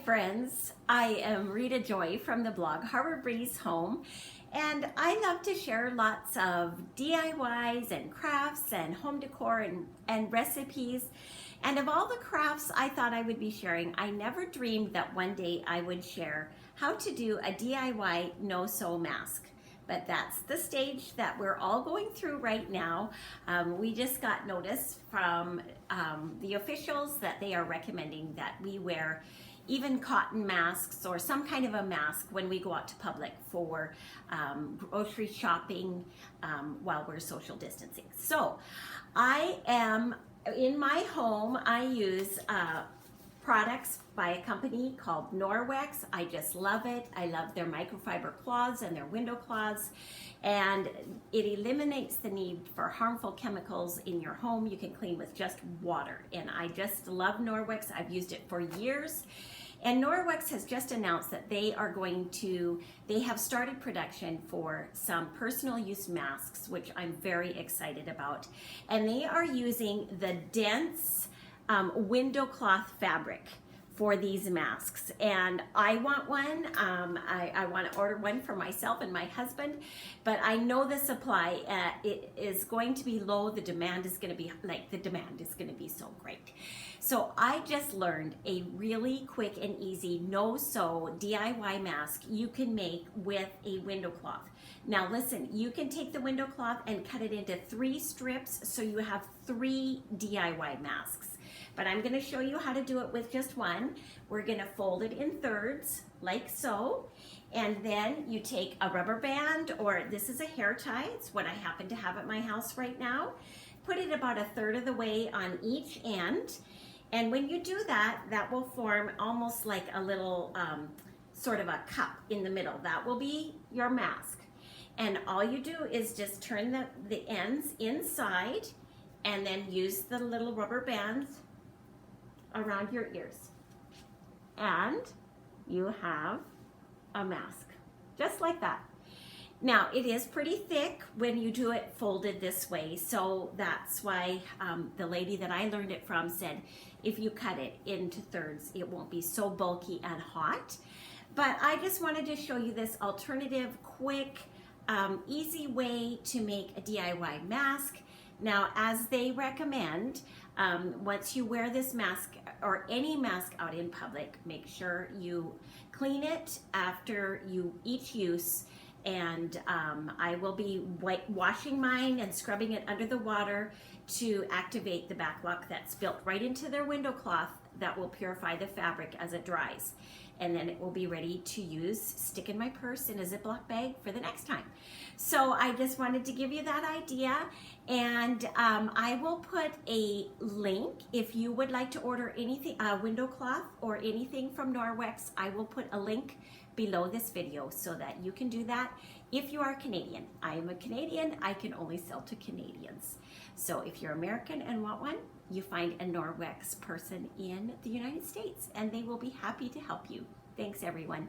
friends, I am Rita Joy from the blog Harbor Breeze Home, and I love to share lots of DIYs and crafts and home decor and recipes. And of all the crafts I thought I would be sharing, I never dreamed that one day I would share how to do a DIY no-sew mask. But that's the stage that we're all going through right now. We just got notice from the officials that they are recommending that we wear even cotton masks or some kind of a mask when we go out to public for grocery shopping while we're social distancing. So I am in my home. I use products by a company called Norwex. I just love it. I love their microfiber cloths and their window cloths, and it eliminates the need for harmful chemicals in your home. You can clean with just water, and I just love Norwex. I've used it for years. And Norwex has just announced that they have started production for some personal use masks, which I'm very excited about. And they are using the dense window cloth fabric for these masks, and I want one. I want to order one for myself and my husband, but I know the supply it is going to be low. The demand is going to be so great. So I just learned a really quick and easy no-sew DIY mask you can make with a window cloth. Now listen, you can take the window cloth and cut it into 3 strips, so you have 3 DIY masks. But I'm going to show you how to do it with just one. We're going to fold it in thirds, like so. And then you take a rubber band, or this is a hair tie. It's what I happen to have at my house right now. Put it about 1/3 of the way on each end. And when you do that, that will form almost like a little sort of a cup in the middle. That will be your mask. And all you do is just turn the ends inside and then use the little rubber bands around your ears, and you have a mask just like that. Now it is pretty thick when you do it folded this way, so that's why the lady that I learned it from said if you cut it into thirds it won't be so bulky and hot. But I just wanted to show you this alternative, quick, easy way to make a DIY mask. Now, as they recommend, once you wear this mask or any mask out in public, make sure you clean it after each use. And I will be washing mine and scrubbing it under the water to activate the back lock that's built right into their window cloth that will purify the fabric as it dries. And then it will be ready to use, stick in my purse in a Ziploc bag for the next time. So I just wanted to give you that idea, and I will put a link if you would like to order anything, window cloth or anything from Norwex. I will put a link below this video so that you can do that if you are Canadian. I am a Canadian. I can only sell to Canadians. So if you're American and want one, you find a Norwex person in the United States, and they will be happy to help you. Thanks, everyone.